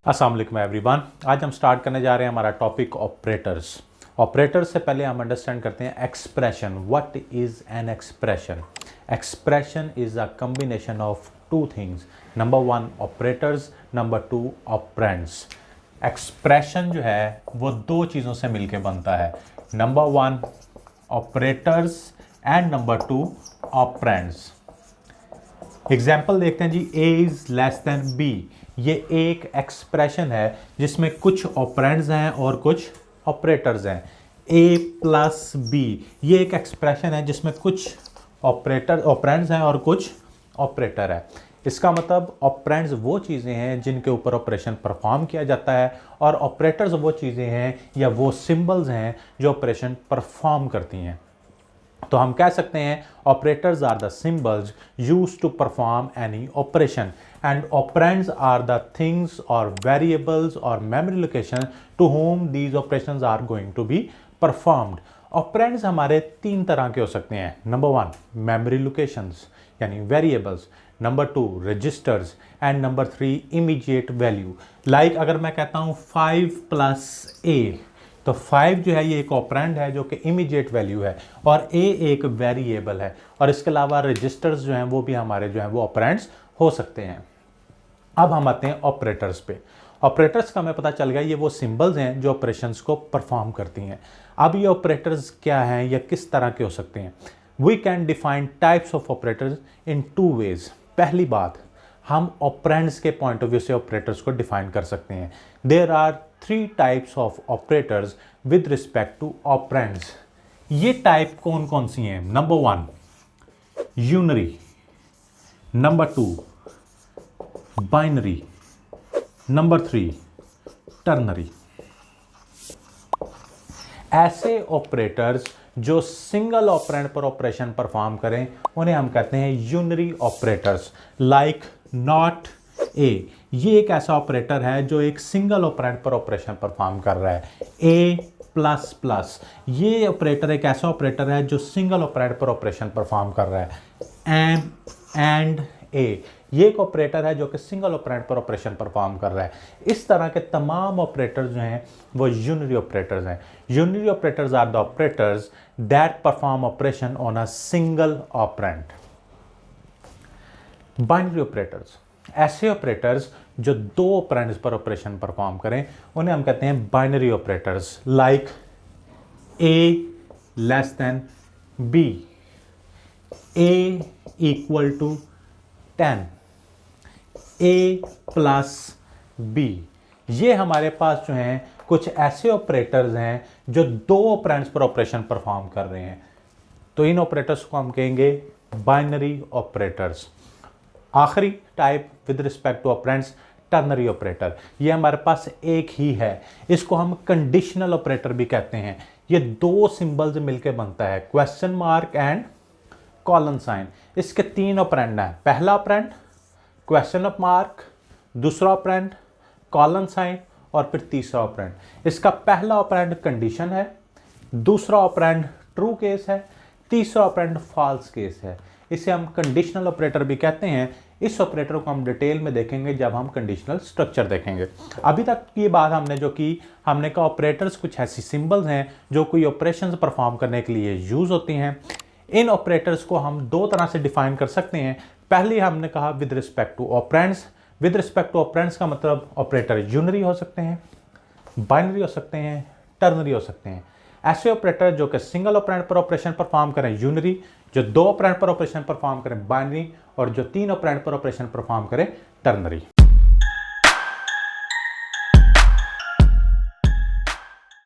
अस्सलाम वालेकुम एवरीवन। आज हम स्टार्ट करने जा रहे हैं हमारा टॉपिक ऑपरेटर्स। ऑपरेटर्स से पहले हम अंडरस्टैंड करते हैं expression. What is an expression? Expression is a combination of two things. Number one operators, number two operands. Expression जो है वो दो चीज़ों से मिलके बनता है। Number one operators and number two operands. Example देखते हैं जी। ए इज लेस देन बी। ये एक एक्सप्रेशन है जिसमें कुछ ऑपरेंड्स हैं और कुछ ऑपरेटर्स हैं। ए प्लस बी, ये एक एक्सप्रेशन है जिसमें कुछ ऑपरेंड्स हैं और कुछ ऑपरेटर है। इसका मतलब ऑपरेंड्स वो चीज़ें हैं जिनके ऊपर ऑपरेशन परफॉर्म किया जाता है और ऑपरेटर्स वो चीज़ें हैं या वो सिंबल्स हैं जो ऑपरेशन परफॉर्म करती हैं। तो हम कह सकते हैं operators are the symbols used to perform any operation and operands are the things or variables or memory location to whom these operations are going to be performed. Operands हमारे तीन तरह के हो सकते हैं। नंबर वन मेमोरी लोकेशंस यानी variables, number two registers and number three immediate value. Like अगर मैं कहता हूँ 5 + a, तो 5 जो है ये एक ऑपरेंड है जो कि इमीडिएट वैल्यू है और a एक वेरिएबल है। और इसके अलावा रजिस्टर्स जो हैं वो भी हमारे जो हैं वो ऑपरेंड्स हो सकते हैं। अब हम आते हैं ऑपरेटर्स पे। ऑपरेटर्स का हमें पता चल गया ये वो सिंबल्स हैं जो ऑपरेशंस को परफॉर्म करती हैं। अब ये ऑपरेटर्स क्या हैं या किस तरह के हो सकते हैं? We can define types of operators in two ways. पहली बात, हम ऑपरेंड्स के पॉइंट ऑफ व्यू से ऑपरेटर्स को डिफाइन कर सकते हैं। There are 3 types of operators with respect to operands. ये टाइप कौन कौन सी हैं? Number one unary, number two binary, number three ternary. ऐसे ऑपरेटर्स जो सिंगल ऑपरेंड पर ऑपरेशन परफॉर्म करें उन्हें हम कहते हैं unary operators. Like not a, ये एक ऐसा ऑपरेटर है जो एक सिंगल ऑपरेंड पर ऑपरेशन परफॉर्म कर रहा है। ए प्लस प्लस, ये ऑपरेटर एक ऐसा ऑपरेटर है जो सिंगल ऑपरेंड पर ऑपरेशन परफॉर्म कर रहा है। एम एंड ए, ये एक ऑपरेटर है जो कि सिंगल ऑपरेंड पर ऑपरेशन परफॉर्म कर रहा है। इस तरह के तमाम ऑपरेटर्स जो हैं वो यूनरी ऑपरेटर्स हैं। Unary operators are the operators that perform operation on a single operand. Binary operators, ऐसे ऑपरेटर्स जो दो ऑपरेंड्स पर ऑपरेशन परफॉर्म करें उन्हें हम कहते हैं binary operators. Like A less than B, A equal to 10, A plus B. ये हमारे पास जो हैं कुछ ऐसे ऑपरेटर्स हैं जो दो ऑपरेंड्स पर ऑपरेशन परफॉर्म कर रहे हैं। तो इन ऑपरेटर्स को हम कहेंगे बाइनरी ऑपरेटर्स। आखिरी type with respect to operands ternary operator. ये हमारे पास एक ही है, इसको हम कंडीशनल ऑपरेटर भी कहते हैं। ये दो सिंबल्स मिलकर बनता है, question mark and colon sign. इसके 3 ऑपरेंड हैं। पहला ऑपरेंड क्वेश्चन ऑफ मार्क, दूसरा ऑपरेंड कॉलन साइन और फिर तीसरा ऑपरेंड। इसका पहला ऑपरेंड कंडीशन है, दूसरा ऑपरेंड ट्रू केस है, तीसरा ऑपरेंड फॉल्स केस है। इसे हम कंडीशनल ऑपरेटर भी कहते हैं। इस ऑपरेटर को हम डिटेल में देखेंगे जब हम कंडीशनल स्ट्रक्चर देखेंगे। अभी तक ये बात हमने जो की, हमने कहा ऑपरेटर्स कुछ ऐसी सिंबल्स हैं जो कोई ऑपरेशंस परफॉर्म करने के लिए यूज होती हैं। इन ऑपरेटर्स को हम दो तरह से डिफाइन कर सकते हैं। पहले हमने कहा with respect to operands. With respect to operands का मतलब ऑपरेटर यूनरी हो सकते हैं, बाइनरी हो सकते हैं, टर्नरी हो सकते हैं। ऐसे ऑपरेटर जो कि सिंगल ऑपरेंड पर ऑपरेशन परफॉर्म करें यूनरी, जो दो ऑपरेंड पर ऑपरेशन परफॉर्म करें बाइनरी और जो 3 ऑपरेंड पर ऑपरेशन परफॉर्म करें टर्नरी।